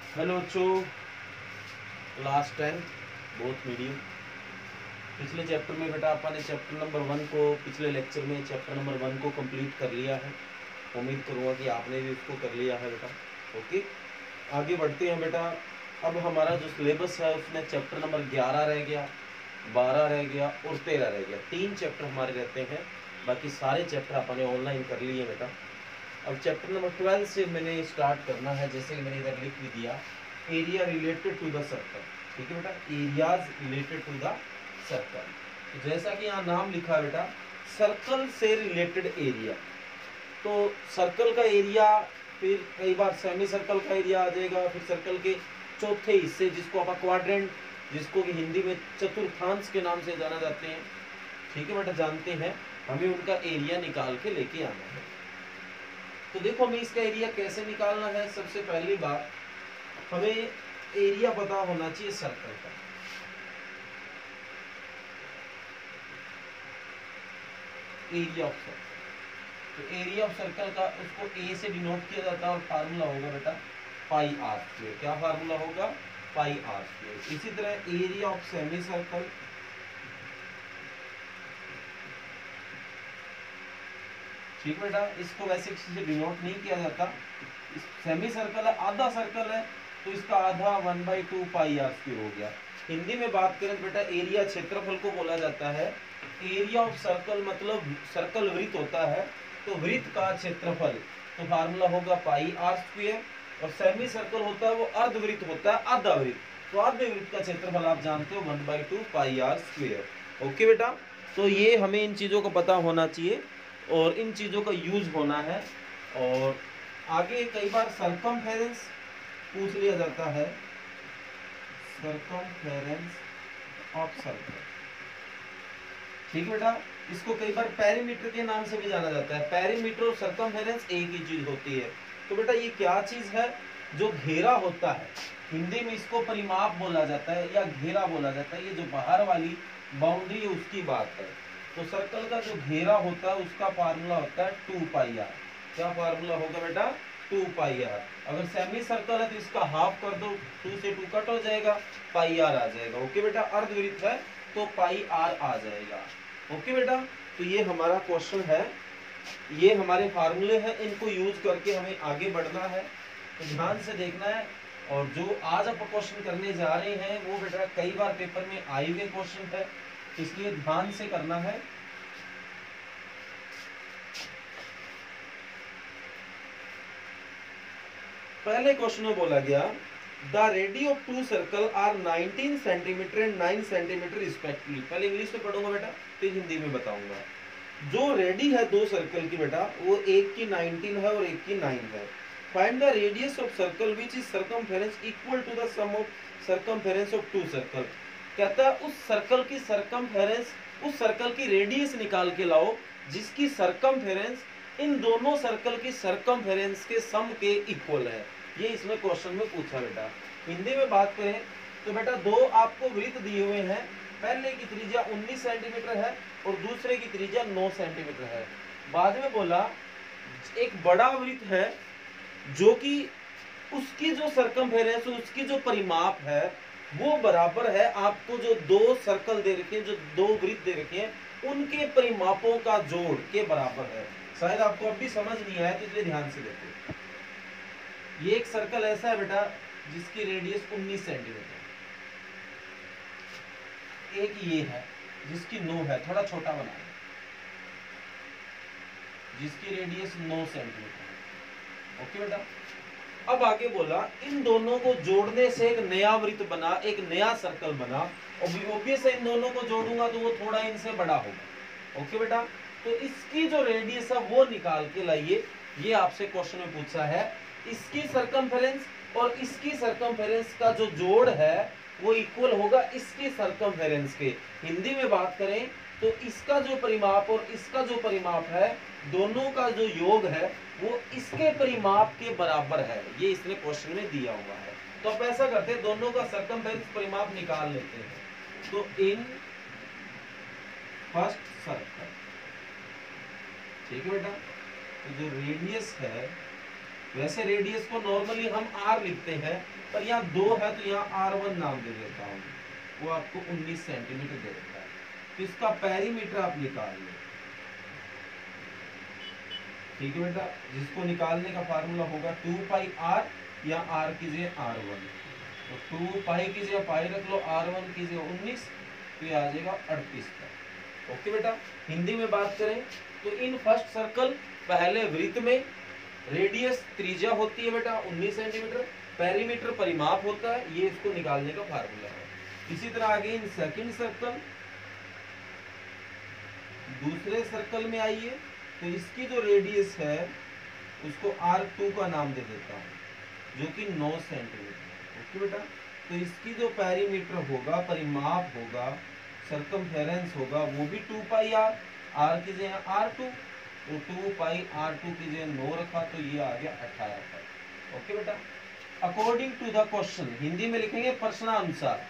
Hello बच्चों, class 10 both medium. पिछले chapter में बेटा आपने चैप्टर नंबर 1 को पिछले लेक्चर में चैप्टर नंबर 1 को कंप्लीट कर लिया है। उम्मीद करूँगा कि आपने भी उसको कर लिया है बेटा। ओके, आगे बढ़ते हैं बेटा। अब हमारा जो सिलेबस है उसमें चैप्टर नंबर 11 रह गया, 12 रह गया और 13 रह गया। 3 चैप्टर हमारे रहते हैं, बाकी सारे चैप्टर आपने ऑनलाइन कर लिए बेटा। अब चैप्टर नंबर 12 से मैंने स्टार्ट करना है। जैसे कि मैंने इधर लिख भी दिया, area related to the circle. ठीक है बेटा, areas related to the circle. तो जैसा कि यहाँ नाम लिखा है बेटा, सर्कल से रिलेटेड एरिया। तो सर्कल का एरिया, फिर कई बार सेमी सर्कल का एरिया आ जाएगा, फिर सर्कल के चौथे हिस्से जिसको आप क्वाड्रेंट, जिसको कि हिंदी में चतुर्थांश के नाम से जाना जाते हैं। ठीक है बेटा, जानते हैं। हमें उनका एरिया निकाल के लेके आना है। तो देखो हमें इसका एरिया कैसे निकालना है। सबसे पहली बात, हमें एरिया पता होना चाहिए सर्कल का। एरिया ऑफ सर्कल, तो एरिया ऑफ सर्कल का उसको ए से डिनोट किया जाता है और फार्मूला होगा बेटा पाई आर स्क्वायर। क्या फार्मूला होगा? पाई आर स्क्वायर। इसी तरह एरिया ऑफ सेमी सर्कल, ठीक बेटा, इसको वैसे किसी से डिनोट नहीं किया जाता। इस सेमी सर्कल है, आधा सर्कल है, तो इसका आधा 1/2 पाई आर स्क्वायर हो गया। हिंदी में बात करें तो बेटा एरिया क्षेत्रफल को बोला जाता है। एरिया ऑफ सर्कल मतलब सर्कल वृत्त होता है, तो वृत्त का क्षेत्रफल, तो फार्मूला होगा पाई आर स्क्वायर। और सेमी सर्कल होता है वो अर्धवृत्त होता है, आधा वृत्त, तो आधे वृत्त का क्षेत्रफल आप जानते हो 1/2 पाई आर स्क्वायर। ओके बेटा, तो ये हमें इन चीजों को पता होना चाहिए और इन चीज़ों का यूज होना है। और आगे कई बार सरकमफेरेंस पूछ लिया जाता है, सरकमफेरेंस ऑफ सर्कल। ठीक बेटा, इसको कई बार पेरीमीटर के नाम से भी जाना जाता है। पेरीमीटर और सरकमफेरेंस एक ही चीज होती है। तो बेटा ये क्या चीज है? जो घेरा होता है, हिंदी में इसको परिमाप बोला जाता है या घेरा बोला जाता है। ये जो बाहर वाली बाउंड्री है उसकी बात है। तो सर्कल का जो घेरा होता है उसका फार्मूला होता है 2 पाई आर। क्या फार्मूला होगा बेटा? 2 पाई आर। अगर सेमी सर्कल है तो इसका हाफ कर दो, 2 से 2 कट हो जाएगा, पाई आर आ जाएगा। ओके बेटा, अर्धवृत्त है तो पाई आर आ जाएगा। ओके बेटा, तो ये हमारा क्वेश्चन है, ये हमारे फार्मूले हैं, इनको यूज करके हमें आगे बढ़ना है। तो ध्यान से देखना है। और जो आज आप क्वेश्चन करने जा रहे हैं वो बेटा कई बार पेपर में आए हुए क्वेश्चन है, इसलिए ध्यान से करना है। पहले क्वेश्चन में बोला गया, the radii of 2 circle are 19 centimetre and 9 centimetre respectively. पहले इंग्लिश में पढ़ूंगा बेटा, फिर हिंदी में बताऊंगा। जो रेडी है 2 सर्कल की बेटा, वो एक की 19 है और एक की 9 है। Find the radius of circle which is circumference equal to the sum of circumference of 2 circle. कहता है उस सर्कल की सर्कमफेरेंस, उस सर्कल की रेडियस निकाल के लाओ जिसकी सर्कमफेरेंस इन दोनों सर्कल की सर्कमफेरेंस के सम के इक्वल है। ये इसमें क्वेश्चन में पूछा बेटा। हिंदी में बात करें तो बेटा दो आपको वृत्त दिए हुए हैं, पहले की त्रिज्या 19 सेंटीमीटर है और दूसरे की त्रिज्या 9 सेंटीमीटर है। बाद में बोला एक बड़ा वृत्त है जो कि उसकी जो सर्कमफेरेंस, उसकी जो परिमाप है वो बराबर है आपको जो 2 सर्कल दे रखे हैं, जो 2 वृत्त दे रखे हैं उनके परिमापों का जोड़ के बराबर है। शायद आपको अब भी समझ नहीं आया, तो इसलिए ध्यान से देखो। ये एक सर्कल ऐसा है बेटा जिसकी रेडियस 19 सेंटीमीटर, एक ये है जिसकी 9 है, थोड़ा छोटा बनाया, जिसकी रेडियस 9 सेंटीमीटर है। ओके बेटा, अब आगे बोला इन दोनों को जोड़ने से एक नया वृत्त बना, एक नया सर्कल बना। ऑब्वियस है इन दोनों को जोड़ूंगा तो वो थोड़ा इनसे बड़ा होगा। ओके बेटा, तो इसकी जो रेडियस है वो निकाल के लाइए। ये आपसे क्वेश्चन में पूछा है, इसकी सर्कमफेरेंस और इसकी सर्कमफेरेंस का जो जोड़ है वो इक्वल होगा इसकी सर्कमफेरेंस के। हिंदी में बात करें तो इसका जो परिमाप और इसका जो परिमाप है, दोनों का जो योग है वो इसके परिमाप के बराबर है। ये इसने क्वेश्चन में दिया हुआ है। तो अब ऐसा करते हैं, दोनों का सर्कमफेरेंस परिमाप निकाल लेते हैं। तो इन फर्स्ट सर्कल, ठीक है बेटा, तो जो रेडियस है, वैसे रेडियस को नॉर्मली हम आर लिखते हैं, पर यहाँ 2 है तो यहाँ R1 नाम दे देता हूँ, वो आपको 19 सेंटीमीटर दे देता है। तो इसका पेरीमीटर आप निकाल लो, ठीक है बेटा। जिसको निकालने का फार्मूला होगा 2 पाई r, या r की जगह R1, तो 2 पाई की जगह पाई रख लो, R1 की जगह 19, तो ये आ जाएगा 38 का। ओके बेटा। हिंदी में बात करें तो इन फर्स्ट सर्कल पहले वृत्त में रेडियस त्रिज्या होती है बेटा 19 सेंटीमीटर, पेरीमीटर परिमाप होता है, ये इसको निकालने का फार्मूला है। इसी तरह आगे इन सेकंड सर्कल, दूसरे सर्कल में आइए तो इसकी जो रेडियस है उसको R2 का नाम दे देता हूँ, जो कि 9 सेंटीमीटर। ओके बेटा। तो इसकी जो पेरीमीटर होगा, परिमाप होगा, सर्कमफेरेंस होगा, वो भी 2 पाई r, r की जगह R2, तो 2 पाई R2 की जगह 9 रखा, तो ये आ गया 18 पाई। ओके बेटा। According to the question, Hindi में लिखेंगे प्रश्नानुसार,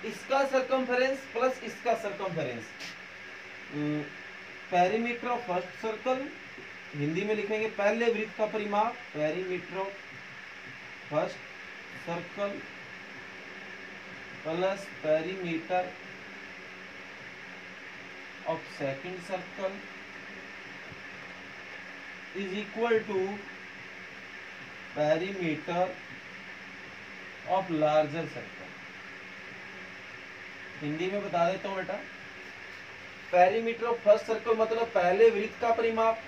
इसका सर्कमफेरेंस प्लस इसका circumference, perimeter of first circle, Hindi में लिखेंगे पहले वृत्त का परिमाप, perimeter of first circle plus perimeter of second circle is equal to perimeter of larger circle. Hindi में बता देता हूं बेटा, पेरीमीटर ऑफ फर्स्ट सर्कल मतलब पहले वृत्त का परिमाप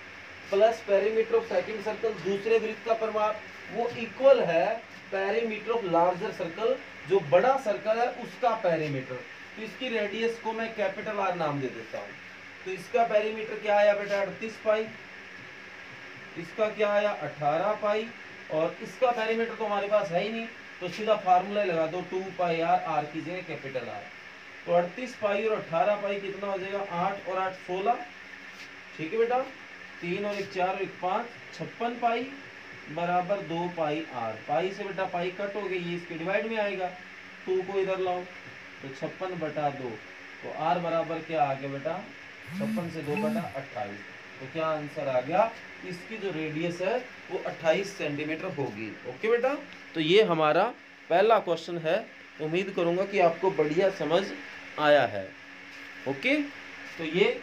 plus perimeter of second circle दूसरे वृत्त का परिमाप, वो इक्वल है पेरीमीटर ऑफ लार्जर सर्कल, जो बड़ा सर्कल है उसका पेरीमीटर। तो इसकी रेडियस को मैं कैपिटल R नाम दे देता हूँ। तो इसका पेरीमीटर क्या आया बेटा 38 पाई, इसका क्या आया 18 पाई, और इसका पेरीमीटर तो हमारे पास है ही नहीं, तो सीधा फार्मूला लगा दो 2 पाई r, r की जगह कैपिटल R। तो 38 पाई और 18 पाई कितना हो जाएगा, 8 और 8 16, ठीक है बेटा। 3 और 1 4 और 1 5, 56 पाई बराबर 2 पाई r। पाई से बेटा पाई कट हो गई, ये इसके डिवाइड में आएगा, 2 को इधर लाओ तो 56/2, तो r बराबर क्या आ गया बेटा 56 से 2 कटा 28। तो क्या आंसर आ गया, इसकी जो रेडियस है वो 28 सेंटीमीटर होगी। ओके बेटा। तो ये हमारा पहला क्वेश्चन है, उम्मीद करूंगा कि आपको बढ़िया समझ आया है। ओके। तो ये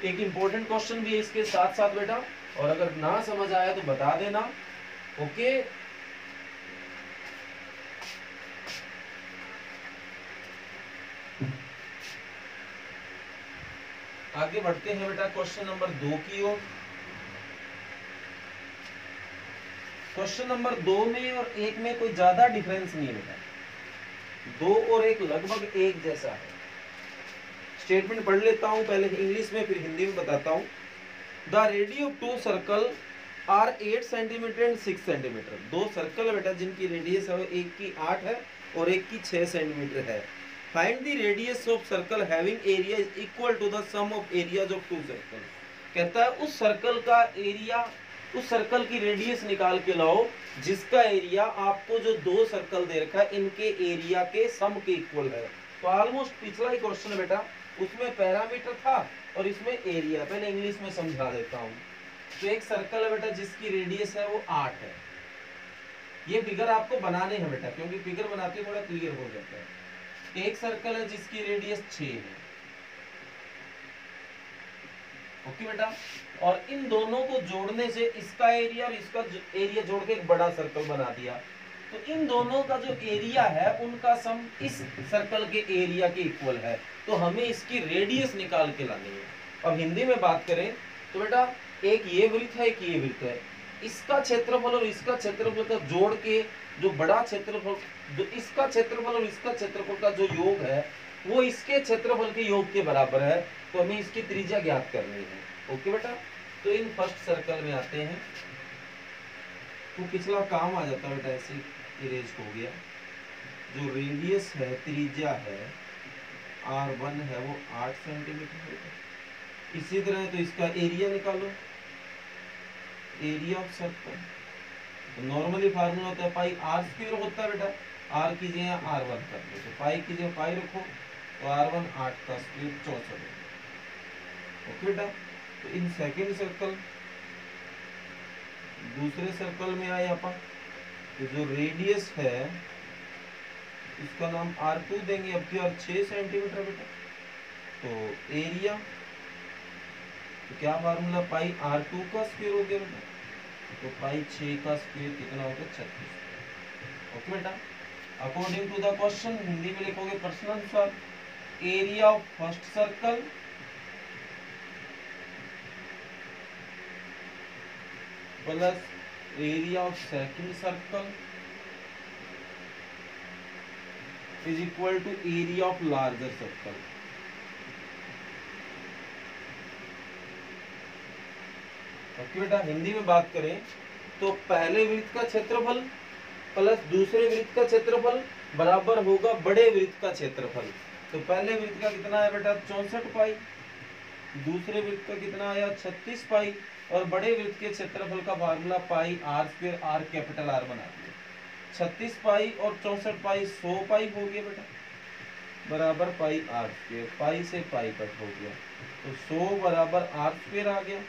एक इम्पोर्टेंट क्वेश्चन भी है इसके साथ साथ बेटा, और अगर ना समझ आया तो बता देना। ओके। आगे बढ़ते हैं बेटा क्वेश्चन नंबर 2 की ओर। क्वेश्चन नंबर 2 में और 1 में कोई ज्यादा डिफरेंस नहीं है बेटा, 2 और 1 लगभग एक जैसा है। स्टेटमेंट पढ़ लेता हूं पहले इंग्लिश में, फिर हिंदी में बताता हूं। The radius of 2 circle are 8 centimetre and 6 centimetre. 2 circle है बेटा जिनकी रेडियस है एक की 8 है और एक की 6 सेंटीमीटर है। Find the radius of circle having area is equal to the sum of areas of 2 circle. कहता है उस सर्कल का एरिया, उस सर्कल की रेडियस निकाल के लाओ जिसका एरिया आपको जो 2 सर्कल दे रखा है इनके एरिया के सम के इक्वल है। तो ऑलमोस्ट पिछला ही क्वेश्चन है बेटा, उसमें पैरामीटर था और इसमें एरिया। पहले इंग्लिश में समझा देता हूँ। तो एक सर्कल है बेटा जिसकी रेडियस है वो 8 है। ये फिगर आपको बनाने हैं बेटा, क्योंकि फिगर बनाते थोड़ा क्लियर हो जाता है। एक सर्कल है जिसकी रेडियस 6 है। ओके बेटा। और इन दोनों को जोड़ने से इसका एरिया और इसका एरिया जोड़ के एक बड़ा सर्कल बना दिया। तो इन दोनों का जो एरिया है उनका सम इस सर्कल के एरिया के इक्वल है। तो हमें इसकी रेडियस निकाल के लानी है। अब हिंदी में बात करें तो बेटा एक ये वृत्त है, एक ये वृत्त है। इसका क्षेत्रफल और इसका क्षेत्रफल का जोड़ के जो बड़ा क्षेत्रफल, जो इसका क्षेत्रफल और इसका क्षेत्रफल का जो योग है वो इसके क्षेत्रफल के योग के बराबर है। तो हमें इसकी त्रिज्या ज्ञात करनी है। ओके बेटा। तो इन फर्स्ट सर्कल में आते हैं, तो पिछला काम आ जाता है बेटा, ऐसे इरेज हो गया। जो रेडियस है, त्रिज्या है R1 है वो 8 सेंटीमीटर है। इसी तरह तो इसका एरिया निकालो, एरिया ऑफ सर्कल। तो नॉर्मली फार्मूला होता है पाई r² होता है बेटा, r की जगह R1 कर लो, तो पाई की जगह पाई रखो, तो R1 8 का स्क्वायर 64। ओके बेटा। तो इन सेकेंड सर्कल, दूसरे सर्कल में आए अपन, तो जो रेडियस है इसका नाम R2 देंगे। अब क्या 6 सेंटीमीटर बेटा, तो एरिया तो क्या फार्मूला, पाई R2 का स्क्वायर हो गया बेटा, तो पाई 6 का स्क्वायर कितना होगा 36। ओके बेटा, according to the question Hindi में लिखोगे प्रश्न अनुसार, area of first circle plus area of second circle is equal to area of larger circle. Okay बेटा, हिंदी में बात करें तो पहले वृत्त का क्षेत्रफल प्लस दूसरे वृत्त का क्षेत्रफल बराबर होगा बड़े वृत्त का क्षेत्रफल। तो पहले वृत्त का कितना है बेटा 64 पाई, दूसरे वृत्त का कितना आया 36 पाई, और बड़े वृत्त के क्षेत्रफल का formula pi r square, r capital r बना दिया। 36 पाई और 64 पाई 100 पाई हो गया बेटा, बराबर पाई आर स्क्वायर, पाई से पाई कट हो गया, तो 100 बराबर आर स्क्वायर आ गया।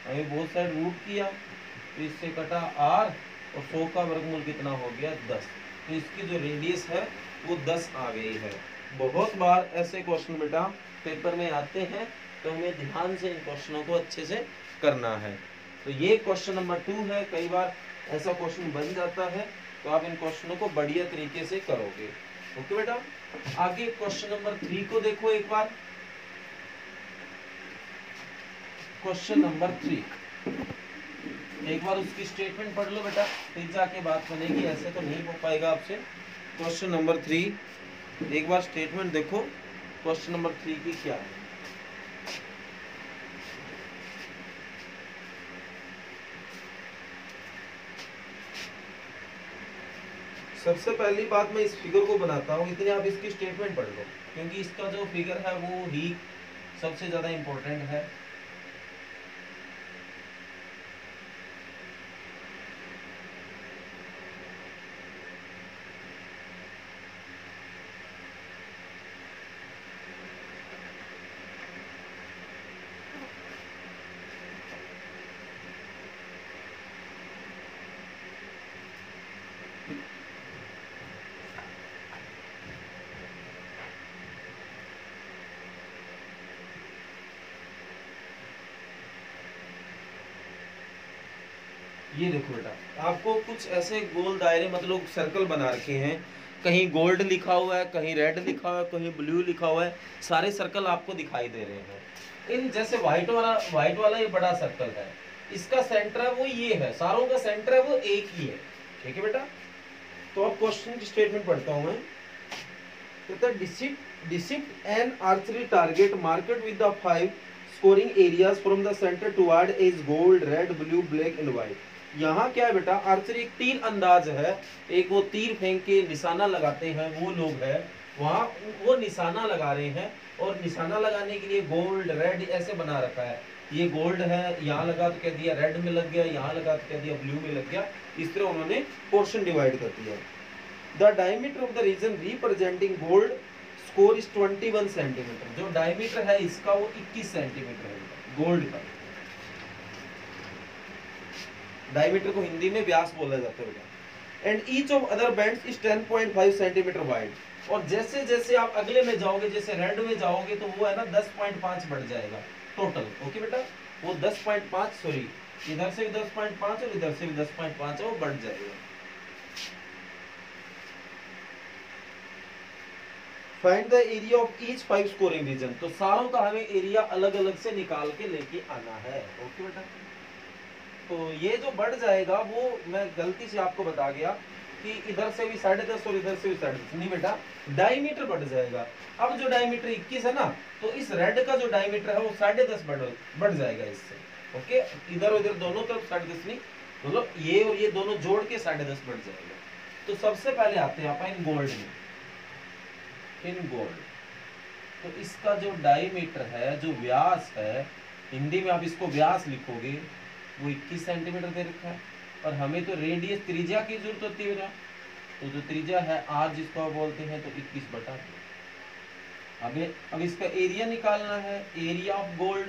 हमें बहुत साइड रूट किया तो इससे कटा आर, और 100 का वर्गमूल कितना हो गया 10, तो इसकी जो रेडियस है वो 10 आ गई है। बहुत बार ऐसे क्वेश्चन बेटा पेपर में आते हैं, तो हमें ध्यान से इन क्वेश्चनों को अच्छे से करना है। तो ये क्वेश्चन नंबर 2 है, कई बार ऐसा क्वेश्चन बन जाता है, तो आप इन क्वेश्चनों को बढ़िया तरीके से करोगे। ओके बेटा, आगे क्वेश्चन नंबर 3 को देखो एक बार। क्वेश्चन नंबर 3 एक बार उसकी स्टेटमेंट पढ़ लो बेटा, फिर जाके बात बनेगी, ऐसे तो नहीं हो पाएगा आपसे। क्वेश्चन नंबर 3 एक बार स्टेटमेंट देखो, क्वेश्चन नंबर 3 की क्या है। सबसे पहली बात मैं इस फिगर को बनाता हूँ, इतने आप इसकी स्टेटमेंट पढ़ लो, क्योंकि इसका जो फिगर है वो ही सबसे ज्यादा इंपॉर्टेंट है। ये देखो बेटा, आपको कुछ ऐसे गोल दायरे मतलब सर्कल बना रखे हैं, कहीं गोल्ड लिखा हुआ है, कहीं रेड लिखा हुआ है, कहीं ब्लू लिखा हुआ है, सारे सर्कल आपको दिखाई दे रहे हैं। इन जैसे व्हाइट वाला ये बड़ा सर्कल है, इसका सेंटर है वो ये है, सारों का सेंटर है वो एक ही है। ठीक है बेटा, तो अब क्वेश्चन की स्टेटमेंट पढ़ता हूं मैं। कहता है depict an archery target marked with the 5 scoring areas from the centre toward is gold, red, blue, black and white. यहाँ क्या है बेटा, आर्चरी एक तीर अंदाज है, एक वो तीर फेंक के निशाना लगाते हैं वो लोग है, वहाँ वो निशाना लगा रहे हैं, और निशाना लगाने के लिए गोल्ड रेड ऐसे बना रखा है। ये गोल्ड है, यहाँ लगा तो कह दिया रेड में लग गया, यहाँ लगा तो कह दिया ब्लू में लग गया, इस तरह उन्होंने पोर्शन डिवाइड कर दिया। The diameter of the region representing gold score is 21 centimetre. जो डायमीटर है इसका वो 21 सेंटीमीटर है गोल्ड का। डायमीटर को हिंदी में व्यास बोला जाता है। And each of other bands is 10.5 centimetre wide. और जैसे जैसे आप अगले में जाओगे, जैसे रेड में जाओगे तो वो है ना 10.5 बढ़ जाएगा टोटल। ओके बेटा, वो 10.5 सॉरी इधर से भी 10.5 और इधर से भी 10.5 है, वो बढ़ जाएगा। Find the area of each 5 scoring region. तो सारों का हमें एरिया अलग अलग से निकाल के लेके आना है। ओके बेटा, तो ये जो बढ़ जाएगा वो मैं गलती से आपको बता गया कि इधर से भी 10.5 और इधर से भी 10.5 नहीं बेटा, डायमीटर बढ़ जाएगा। अब जो डायमीटर 21 है ना, तो इस रेड का जो डायमीटर है वो 10.5 बढ़ जाएगा इससे। ओके, इधर उधर दोनों तरफ 10.5 नहीं, मतलब ये और ये दोनों जोड़ के 10.5 बढ़ जाएगा। तो सबसे पहले आते हैं आप इन गोल्ड में, इन गोल्ड। तो इसका जो डायमीटर है, जो व्यास है, हिंदी में आप इसको व्यास लिखोगे, वो 21 सेंटीमीटर दे रखा है, और हमें तो रेडियस त्रिज्या की जरूरत होती है बेटा। तो जो त्रिज्या है आर जिसको आप बोलते हैं, तो 21/2। अब इसका एरिया निकालना है, एरिया ऑफ गोल्ड।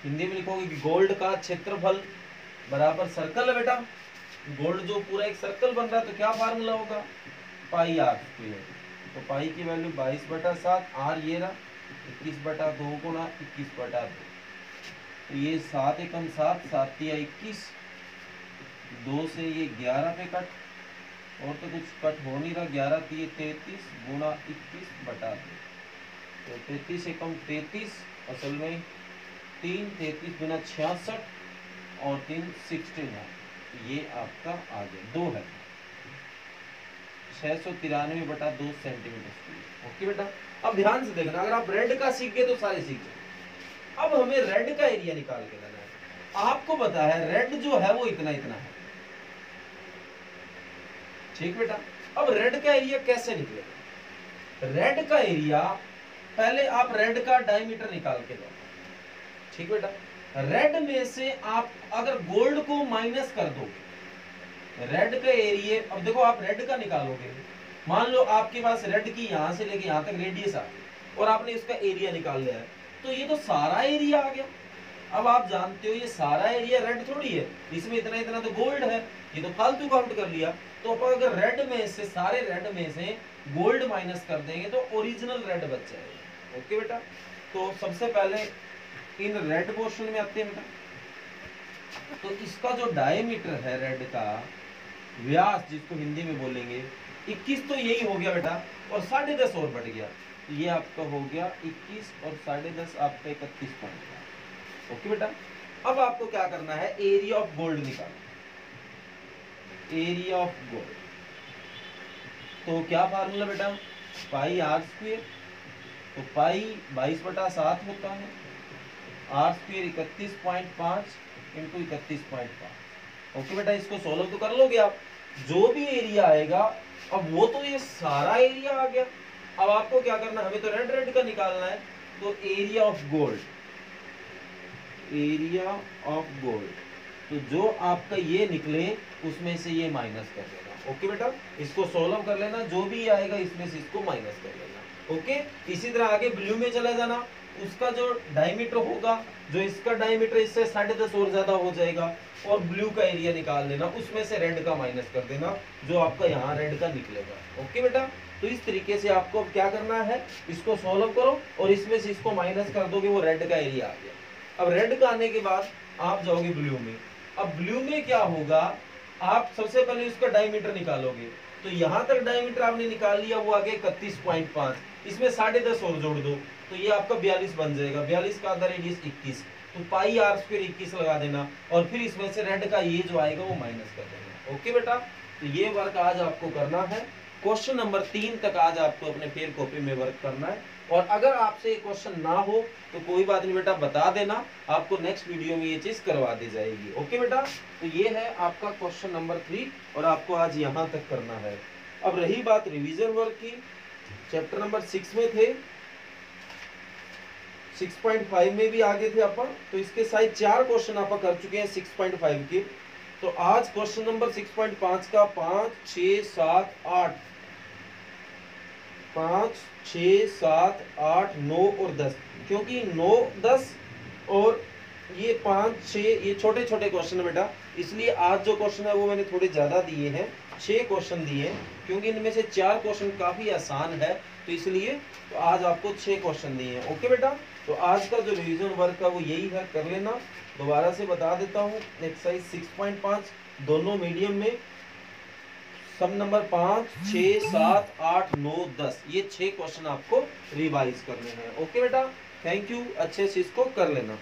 हिंदी में लिखोगे कि गोल्ड का क्षेत्रफल बराबर सर्कल है बेटा। गोल्ड जो पूरा एक सर्कल बन रहा है, तो क्या फार्मूला होगा, पाई आर स्क्वायर। तो पाई की वैल्यू 22/7, आर ये रहा 21/2 गुना 21/2। तो ये 7 एकम 7, 7 या 21, 2 से ये 11 पे कट, और तो कुछ कट हो नहीं रहा, 11 3 33 गुना 21/2। तो 33 एकम 33, असल में 3 33 गुना 66 और 3 69, ये आपका आ गया 2 है 693/2 सेंटीमीटर। ओके बेटा, अब ध्यान से देखना, अगर आप रेड का सीख गए तो सारे सीख गए। अब हमें रेड का एरिया निकाल के लेना है। आपको पता है रेड जो है वो इतना इतना है, ठीक बेटा। अब रेड का एरिया कैसे निकलेगा? रेड का एरिया, पहले आप रेड का डायमीटर निकाल के लो, ठीक बेटा। रेड में से आप अगर गोल्ड को माइनस कर दोगे, रेड का एरिया, अब देखो आप रेड का निकालोगे, मान लो आपके पास रेड की यहां से लेके यहां तक रेडियस आ गई और आपने इसका एरिया निकाल लिया है, तो ये तो सारा एरिया आ गया। अब आप जानते हो ये सारा एरिया रेड थोड़ी है, इसमें इतना इतना तो गोल्ड है, ये तो फालतू काउंट कर लिया। तो अपन अगर रेड में से, सारे रेड में से गोल्ड माइनस कर देंगे तो ओरिजिनल रेड बच जाएगा। ओके बेटा, तो सबसे पहले इन रेड पोर्शन में आते हैं बेटा। तो इसका जो डायमीटर है रेड का, व्यास जिसको हिंदी में बोलेंगे 21, तो यही हो गया बेटा, और 10.5 और बढ़ गया, तो ये आपका हो गया 21 और 10.5 आपका 31 ओके बेटा। अब आपको क्या करना है, एरिया ऑफ गोल्ड निकालना। एरिया ऑफ गोल्ड, तो क्या फार्मूला बेटा, पाई आर स्क्वायर। तो पाई 22/7 होता है, आर स्क्वायर 31.5 इंटू 31.5। ओके बेटा, इसको सोल्व तो कर लोगे आप, जो भी एरिया आएगा, अब वो तो ये सारा एरिया आ गया। अब आपको क्या करना, हमें तो रेड रेड का निकालना है, तो area of gold, area of gold, तो जो आपका ये निकले उसमें से ये माइनस कर देना। ओके बेटा, इसको सोल्व कर लेना, जो भी आएगा इसमें से इसको माइनस कर लेना। ओके, इसी तरह आगे ब्लू में चला जाना, उसका जो डायमीटर होगा, जो इसका डायमीटर इससे 10.5 और ज्यादा हो जाएगा, और ब्लू का एरिया निकाल लेना, उसमें से रेड का माइनस कर देना, जो आपका यहाँ रेड का निकलेगा। ओके बेटा, तो इस तरीके से आपको अब क्या करना है, इसको सोल्व करो और इसमें से इसको माइनस कर दोगे, वो रेड का एरिया आ गया। अब रेड का आने के बाद आप जाओगे ब्लू में। अब ब्लू में क्या होगा, आप सबसे पहले इसका डायमीटर निकालोगे, तो यहाँ तक डायमीटर आपने निकाल लिया, वो आगे 31.5, इसमें 10.5 और जोड़ दो, तो ये आपका 42 बन जाएगा। 42 का आधा रेडियस 21, तो पाई आर स्क्वायर 21 लगा देना, और फिर इसमें से रेड का ये जो आएगा वो माइनस कर देना। ओके बेटा, तो ये वर्क आज आपको करना है। क्वेश्चन नंबर 3 तक आज आपको अपने पेन कॉपी में वर्क करना है, और अगर आपसे क्वेश्चन ना हो तो कोई बात नहीं बेटा, बता देना, आपको नेक्स्ट वीडियो में ये चीज करवा दी जाएगी। ओके बेटा, तो ये है आपका क्वेश्चन नंबर 3, और आपको आज यहाँ तक करना है। अब रही बात रिवीजन वर्क की, चैप्टर नंबर 6 में थे, 6.5 में भी आगे थे अपन, तो इसके साथ 4 क्वेश्चन आप कर चुके हैं 6.5 के। तो आज क्वेश्चन नंबर 6.5 का 5 6 7 8 5 6 7 8 9 और 10, क्योंकि 9 10 और ये 5 6 ये छोटे छोटे क्वेश्चन है बेटा, इसलिए आज जो क्वेश्चन है वो मैंने थोड़े ज्यादा दिए हैं, 6 क्वेश्चन दिए हैं, क्योंकि इनमें से 4 क्वेश्चन काफी आसान है, तो इसलिए तो आज आपको 6 क्वेश्चन दिए हैं। ओके बेटा, तो आज का जो रिवीजन वर्क है वो यही है, कर लेना। दोबारा से बता देता हूँ, एक्सरसाइज 6.5 दोनों मीडियम में, सम नंबर 5 6 7 8 9 10, ये 6 क्वेश्चन आपको रिवाइज करने हैं। ओके बेटा, थैंक यू, अच्छे से इसको कर लेना।